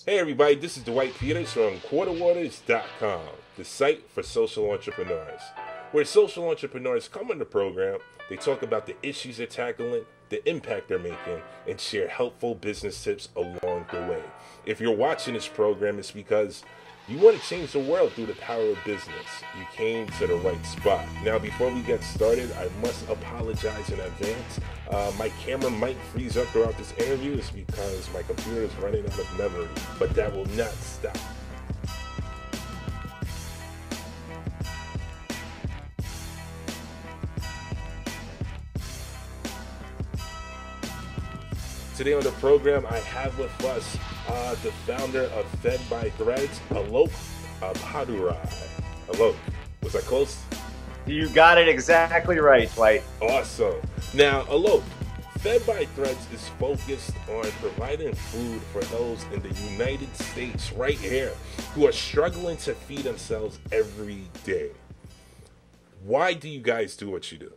Hey everybody, this is Dwight Peters from quarterwaters.com, the site for social entrepreneurs. Where social entrepreneurs come on the program, they talk about the issues they're tackling, the impact they're making, and share helpful business tips along the way. If you're watching this program, it's because you want to change the world through the power of business. You came to the right spot. Now, before we get started, I must apologize in advance. My camera might freeze up throughout this interview. It's because my computer is running out of memory, but that will not stop. Today on the program, I have with us the founder of Fed by Threads, Alok Appadurai. Alok, was I close? You got it exactly right, Dwight. Awesome. Now, Alok, Fed by Threads is focused on providing food for those in the United States right here who are struggling to feed themselves every day. Why do you guys do what you do?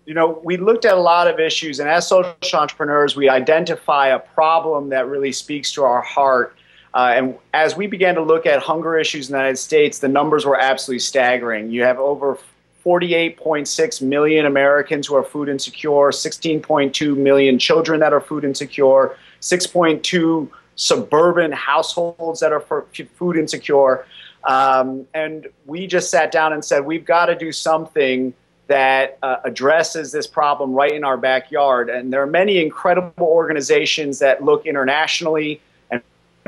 You know, we looked at a lot of issues, and as social entrepreneurs, we identify a problem that really speaks to our heart. And as we began to look at hunger issues in the United States, the numbers were absolutely staggering. You have over 48.6 million Americans who are food insecure, 16.2 million children that are food insecure, 6.2 suburban households that are food insecure. And we just sat down and said, we've got to do something that addresses this problem right in our backyard. And there are many incredible organizations that look internationally and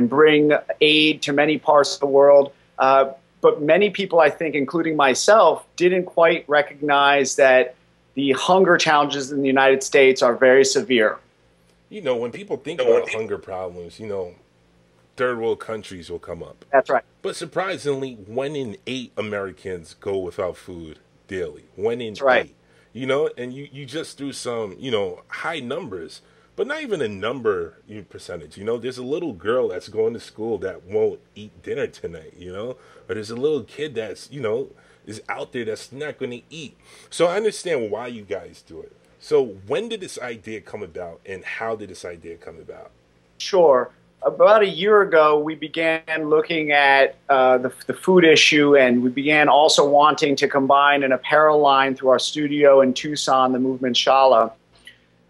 bring aid to many parts of the world. But many people, I think, including myself, didn't quite recognize that the hunger challenges in the United States are very severe. You know, when people think about hunger problems, third world countries will come up. That's right. But surprisingly, 1 in 8 Americans go without food daily. 1 in 8. Right. And you just threw some, high numbers, but not even a number percentage. There's a little girl that's going to school that won't eat dinner tonight, or there's a little kid that's, is out there that's not going to eat. So I understand why you guys do it. So when did this idea come about, and how did this idea come about? Sure. About a year ago, we began looking at the food issue, and we began also wanting to combine an apparel line through our studio in Tucson, the Movement Shala.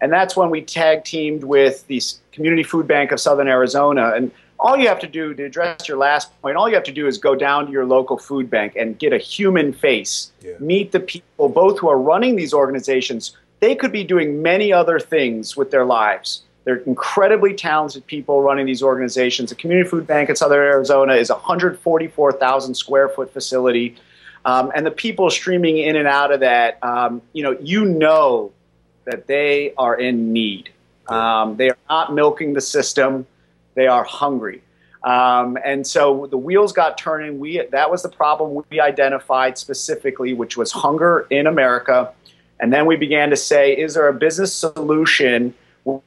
And that's when we tag teamed with the Community Food Bank of Southern Arizona. And all you have to do, to address your last point, all you have to do is go down to your local food bank and get a human face. Yeah. Meet the people, both who are running these organizations. They could be doing many other things with their lives. They're incredibly talented people running these organizations. The Community Food Bank in Southern Arizona is a 144,000 square foot facility. And the people streaming in and out of that, you know that they are in need. They are not milking the system. They are hungry. And so the wheels got turning. That was the problem we identified specifically, which was hunger in America. And then we began to say, is there a business solution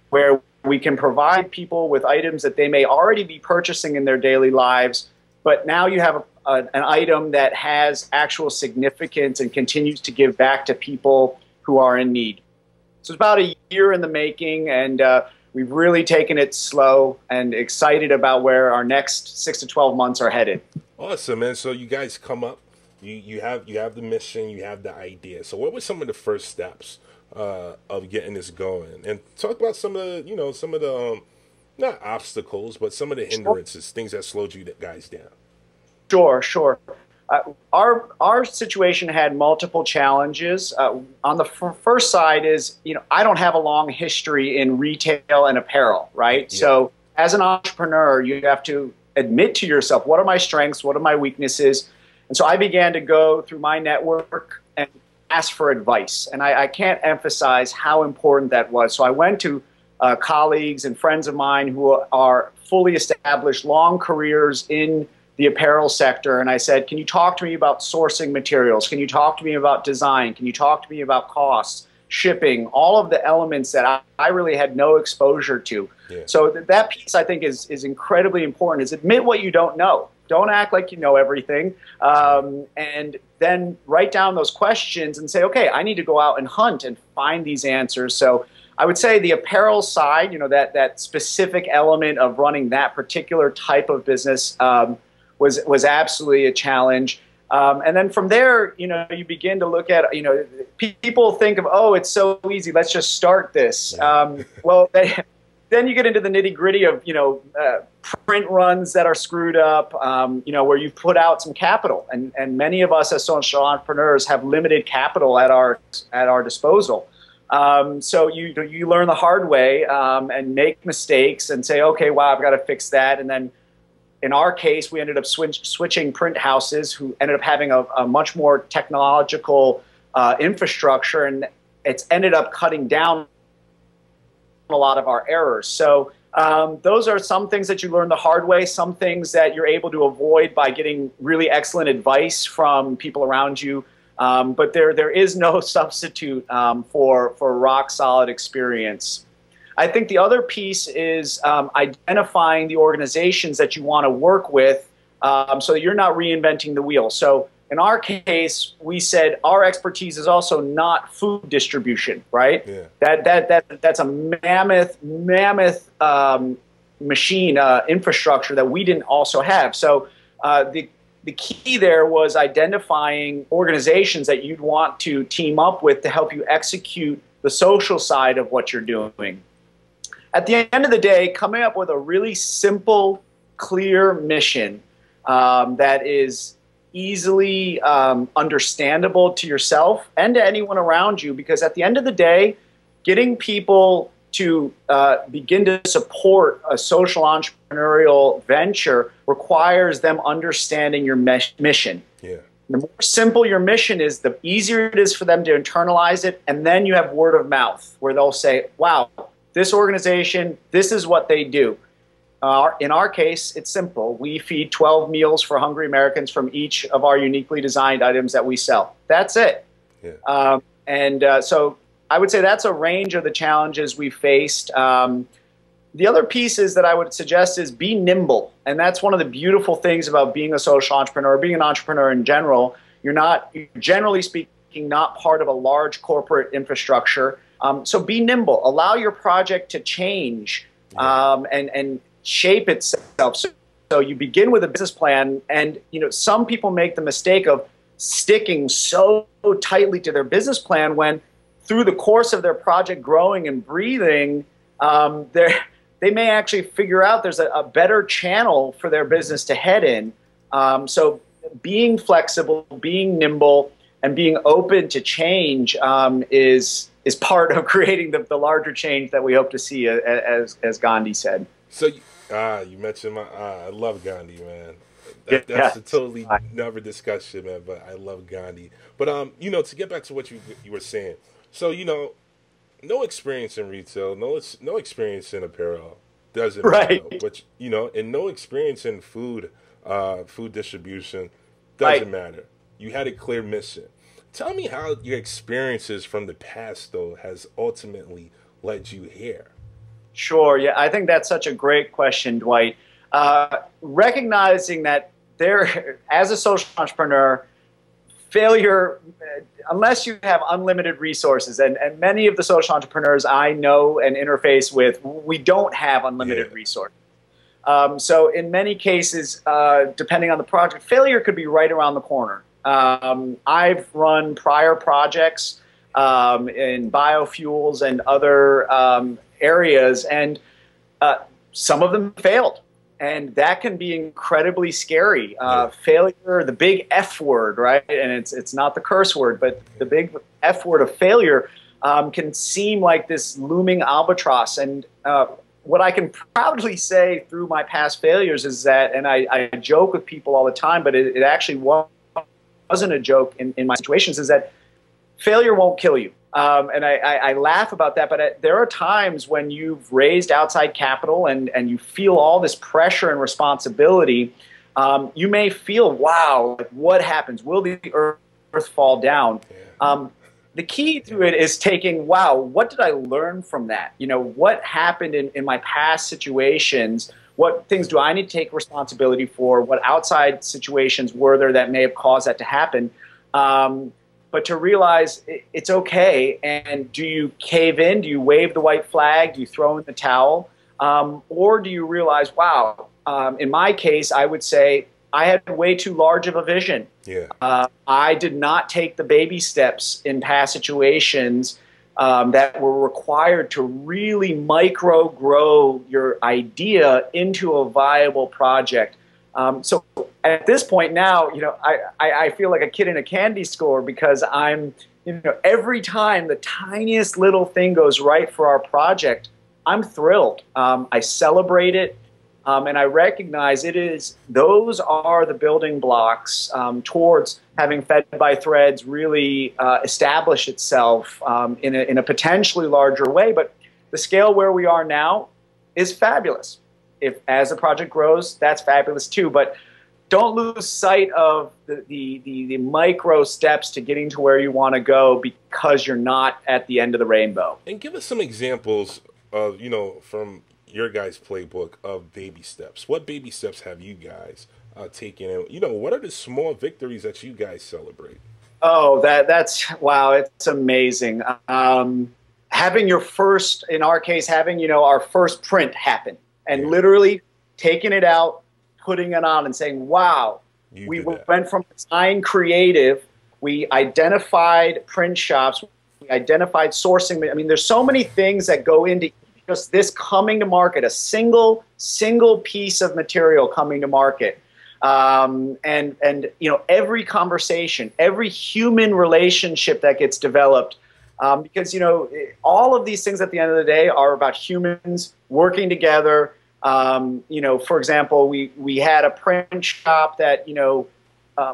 where we can provide people with items that they may already be purchasing in their daily lives, but now you have an item that has actual significance and continues to give back to people who are in need. So it's about a year in the making, and we've really taken it slow and excited about where our next 6 to 12 months are headed. Awesome, man. So you guys come up, you have the mission, you have the idea. So what were some of the first steps of getting this going? And talk about some of the not obstacles, but some of the hindrances, things that slowed you guys down. Sure. Our situation had multiple challenges. On the first side is, I don't have a long history in retail and apparel, right? Yeah. So as an entrepreneur, you have to admit to yourself, what are my strengths? What are my weaknesses? And so I began to go through my network and ask for advice. And I can't emphasize how important that was. So I went to colleagues and friends of mine who are fully established, long careers in the apparel sector. And I said, can you talk to me about sourcing materials? Can you talk to me about design? Can you talk to me about costs, shipping, all of the elements that I really had no exposure to? Yeah. So that piece, I think, is incredibly important, is admit what you don't know. Don't act like you know everything. And then write down those questions and say, okay, I need to go out and hunt and find these answers. So I would say the apparel side, that specific element of running that particular type of business was absolutely a challenge. And then from there, you begin to look at, people think of, oh, it's so easy, let's just start this. Well, then you get into the nitty gritty of, print runs that are screwed up, where you've put out some capital. And many of us as social entrepreneurs have limited capital at our disposal. So you learn the hard way and make mistakes and say, okay, wow, I've got to fix that. And then in our case, we ended up switching print houses who ended up having a much more technological infrastructure, and it's ended up cutting down a lot of our errors. So those are some things that you learn the hard way, some things that you're able to avoid by getting really excellent advice from people around you. But there is no substitute for rock solid experience. I think the other piece is identifying the organizations that you want to work with so that you're not reinventing the wheel. So in our case, we said our expertise is also not food distribution, right? Yeah. That's a mammoth machine infrastructure that we didn't also have. So the key there was identifying organizations that you'd want to team up with to help you execute the social side of what you're doing. At the end of the day, coming up with a really simple, clear mission that is easily understandable to yourself and to anyone around you, because at the end of the day, getting people to begin to support a social entrepreneurial venture requires them understanding your mission. Yeah. The more simple your mission is, the easier it is for them to internalize it, and then you have word of mouth where they'll say, wow, this organization, this is what they do. In our case, it's simple. We feed 12 meals for hungry Americans from each of our uniquely designed items that we sell. That's it. Yeah. So I would say that's a range of the challenges we faced. The other pieces that I would suggest is be nimble. And that's one of the beautiful things about being a social entrepreneur, being an entrepreneur in general. You're generally speaking, not part of a large corporate infrastructure. So be nimble. Allow your project to change and shape itself. So you begin with a business plan, and some people make the mistake of sticking so tightly to their business plan when through the course of their project growing and breathing, they may actually figure out there's a better channel for their business to head in. So being flexible, being nimble, and being open to change is part of creating the larger change that we hope to see, as Gandhi said. So you mentioned I love Gandhi, man. That's a totally another discussion, man, but I love Gandhi. But, to get back to what you were saying, so, no experience in retail, no experience in apparel doesn't matter. But, and no experience in food distribution doesn't matter. You had a clear mission. Tell me how your experiences from the past, though, has ultimately led you here. Sure. Yeah, I think that's such a great question, Dwight. Recognizing that as a social entrepreneur, failure, unless you have unlimited resources, and many of the social entrepreneurs I know and interface with, we don't have unlimited resources. So in many cases, depending on the project, failure could be right around the corner. I've run prior projects in biofuels and other areas, and some of them failed. And that can be incredibly scary. Failure, the big F word, right? And it's not the curse word, but the big F word of failure can seem like this looming albatross. And what I can proudly say through my past failures is that, and I joke with people all the time, but it actually wasn't a joke in my situations, is that failure won't kill you. And I laugh about that, but there are times when you've raised outside capital and you feel all this pressure and responsibility. You may feel, wow, what happens? Will the earth fall down? The key to it is taking, wow, what did I learn from that? What happened in my past situations? What things do I need to take responsibility for? What outside situations were there that may have caused that to happen? but to realize it's okay. And do you cave in? Do you wave the white flag? Do you throw in the towel? Or do you realize, wow, in my case, I would say I had way too large of a vision. Yeah. I did not take the baby steps in past situations that were required to really micro grow your idea into a viable project. So at this point now, I feel like a kid in a candy store because I'm, every time the tiniest little thing goes right for our project, I'm thrilled. I celebrate it. And I recognize those are the building blocks towards having Fed by Threads really establish itself in a potentially larger way. But the scale where we are now is fabulous. If as the project grows, that's fabulous too. But don't lose sight of the micro steps to getting to where you want to go because you're not at the end of the rainbow. And give us some examples of, from your guys' playbook of baby steps. What baby steps have you guys taken? And, what are the small victories that you guys celebrate? Oh, that's wow! It's amazing. Having your first, in our case, having our first print happen, and literally taking it out, putting it on, and saying, "Wow, we went from design creative. We identified print shops. We identified sourcing. I mean, there's so many things that go into just this coming to market, a single piece of material coming to market. And every conversation, every human relationship that gets developed, because, all of these things at the end of the day are about humans working together. For example, we had a print shop that,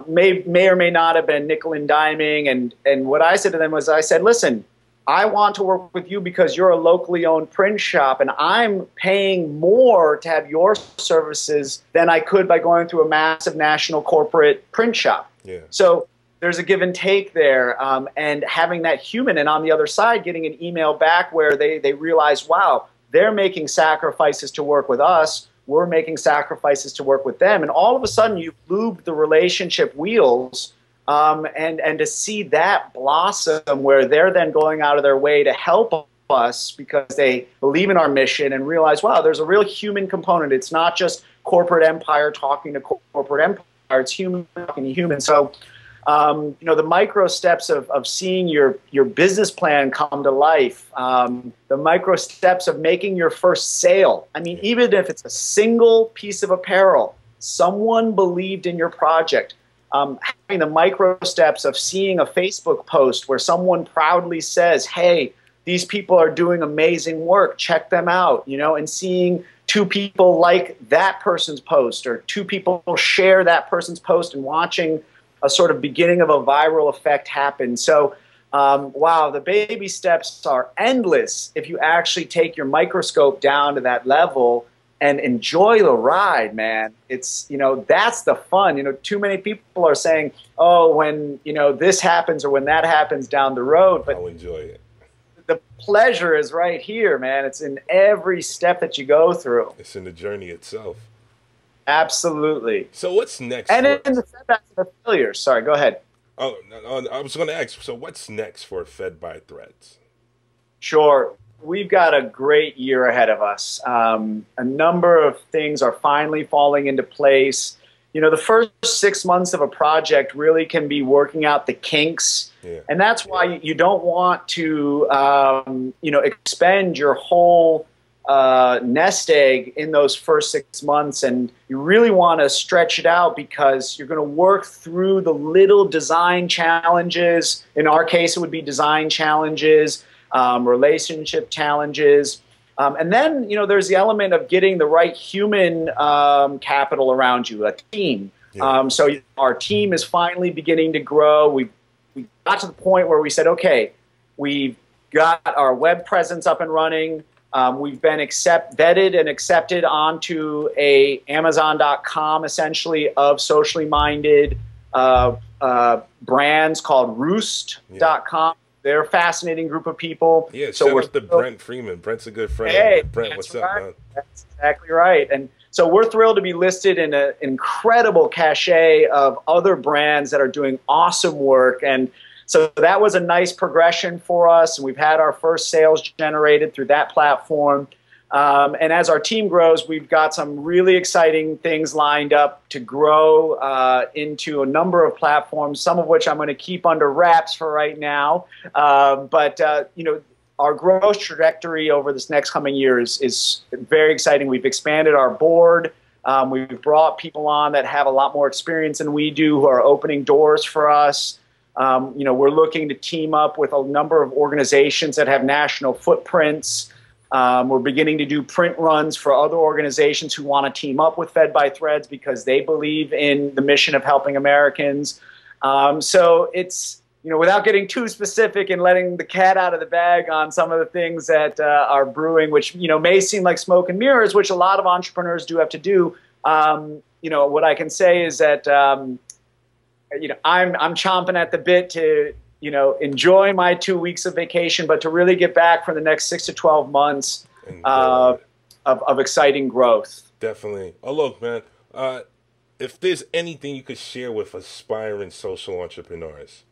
may or may not have been nickel and diming. And what I said to them was, I said, listen, I want to work with you because you're a locally owned print shop, and I'm paying more to have your services than I could by going through a massive national corporate print shop. Yeah. So there's a give and take there, and having that human, and on the other side, getting an email back where they realize, wow, they're making sacrifices to work with us. We're making sacrifices to work with them. And all of a sudden, you lube the relationship wheels. And to see that blossom where they're then going out of their way to help us because they believe in our mission and realize, wow, there's a real human component. It's not just corporate empire talking to corporate empire. It's human talking to human. So, the micro steps of seeing your business plan come to life, the micro steps of making your first sale. I mean, even if it's a single piece of apparel, someone believed in your project. Having the micro steps of seeing a Facebook post where someone proudly says, hey, these people are doing amazing work, check them out, and seeing two people like that person's post or two people share that person's post and watching a sort of beginning of a viral effect happen. So, wow, the baby steps are endless if you actually take your microscope down to that level and enjoy the ride, man. It's, that's the fun. Too many people are saying, oh, when, this happens or when that happens down the road. But I'll enjoy it. The pleasure is right here, man. It's in every step that you go through. It's in the journey itself. Absolutely. So what's next? And in the setbacks and the failures. Sorry, go ahead. Oh, I was going to ask, so what's next for Fed by Threads? Sure. We've got a great year ahead of us. A number of things are finally falling into place. The first 6 months of a project really can be working out the kinks. Yeah. And that's why you don't want to, expend your whole nest egg in those first 6 months. And you really want to stretch it out because you're going to work through the little design challenges. In our case, it would be design challenges. Relationship challenges. And then, there's the element of getting the right human capital around you, a team. Yeah. So our team is finally beginning to grow. We got to the point where we said, okay, we've got our web presence up and running. We've been vetted and accepted onto a Amazon.com, essentially, of socially minded brands called Roost.com. They're a fascinating group of people. Yeah, so shout out to Brent Freeman. Brent's a good friend. Hey, Brent, what's up, man? That's exactly right. And so we're thrilled to be listed in an incredible cachet of other brands that are doing awesome work. And So that was a nice progression for us, and we've had our first sales generated through that platform. And as our team grows, we've got some really exciting things lined up to grow into a number of platforms, some of which I'm going to keep under wraps for right now. But our growth trajectory over this next coming year is very exciting. We've expanded our board. We've brought people on that have a lot more experience than we do, who are opening doors for us. We're looking to team up with a number of organizations that have national footprints. We're beginning to do print runs for other organizations who want to team up with Fed by Threads because they believe in the mission of helping Americans. So it's, without getting too specific and letting the cat out of the bag on some of the things that are brewing, which, may seem like smoke and mirrors, which a lot of entrepreneurs do have to do. What I can say is that, I'm chomping at the bit to, enjoy my 2 weeks of vacation, but to really get back for the next 6 to 12 months of exciting growth. Definitely. Oh, look, man, if there's anything you could share with aspiring social entrepreneurs,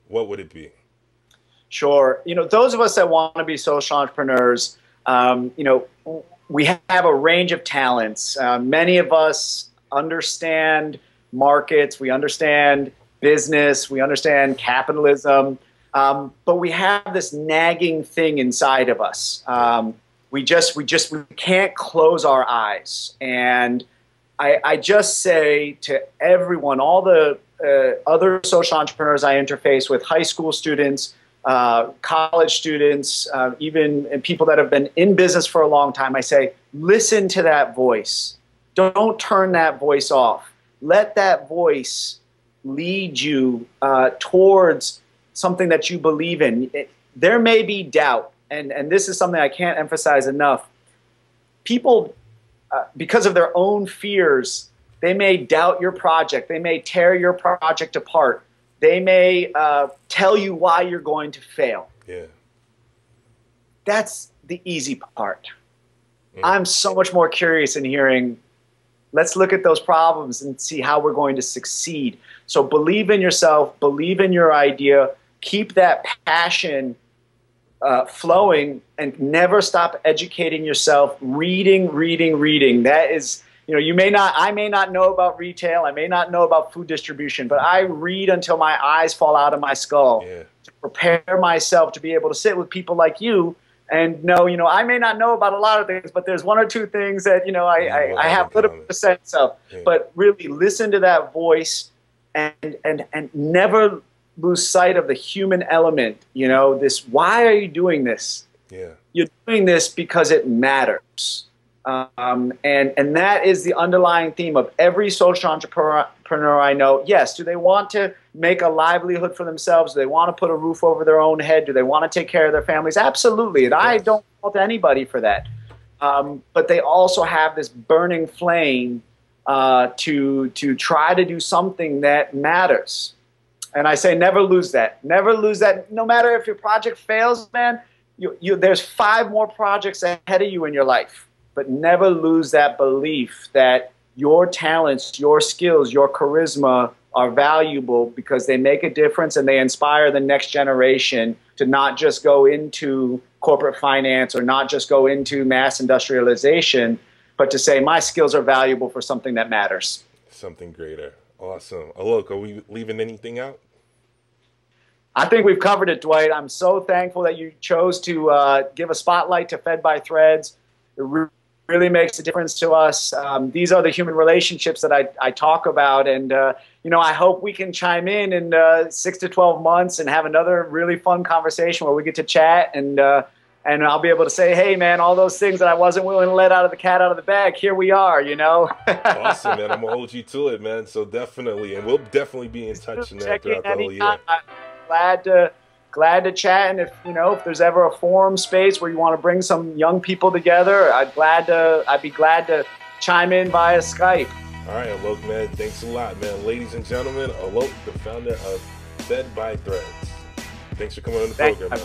what would it be? Sure. Those of us that want to be social entrepreneurs, we have a range of talents. Many of us understand markets, we understand business, we understand capitalism, but we have this nagging thing inside of us. We can't close our eyes. And I just say to everyone, all the other social entrepreneurs I interface with, high school students, college students, even people that have been in business for a long time, I say, listen to that voice. Don't turn that voice off. Let that voice lead you towards something that you believe in. There may be doubt, and this is something I can't emphasize enough. People, because of their own fears, they may doubt your project. They may tear your project apart. They may tell you why you're going to fail. Yeah. That's the easy part. I'm so much more curious in hearing, let's look at those problems and see how we're going to succeed. So believe in yourself, believe in your idea, keep that passion flowing, and never stop educating yourself, reading. That is, I may not know about retail, I may not know about food distribution, but I read until my eyes fall out of my skull to prepare myself to be able to sit with people like you and know, I may not know about a lot of things, but there's one or two things that, I have a little bit of sense of. Yeah. But really listen to that voice and never lose sight of the human element. Why are you doing this? Yeah. You're doing this because it matters. And that is the underlying theme of every social entrepreneur I know. Yes, do they want to make a livelihood for themselves? Do they want to put a roof over their own head? Do they want to take care of their families? Absolutely. And I don't fault anybody for that. But they also have this burning flame to try to do something that matters. And I say never lose that. Never lose that. No matter if your project fails, man, there's 5 more projects ahead of you in your life. But never lose that belief that your talents, your skills, your charisma are valuable because they make a difference and they inspire the next generation to not just go into corporate finance or not just go into mass industrialization, but to say my skills are valuable for something that matters. Something greater. Awesome. Alok, are we leaving anything out? I think we've covered it, Dwight. I'm so thankful that you chose to give a spotlight to Fed by Threads. It really makes a difference to us. These are the human relationships that I talk about, and I hope we can chime in 6 to 12 months and have another really fun conversation where we get to chat, and I'll be able to say, hey man, all those things that I wasn't willing to let out of the cat out of the bag, here we are, Awesome, man. I'm gonna hold you to it, man. So definitely, and we'll definitely be in touch throughout the whole year. Glad to chat, and if there's ever a forum space where you want to bring some young people together, I'd be glad to chime in via Skype. All right, Alok, man, thanks a lot, man. Ladies and gentlemen, Alok, the founder of Fed by Threads. Thanks for coming on the program, man.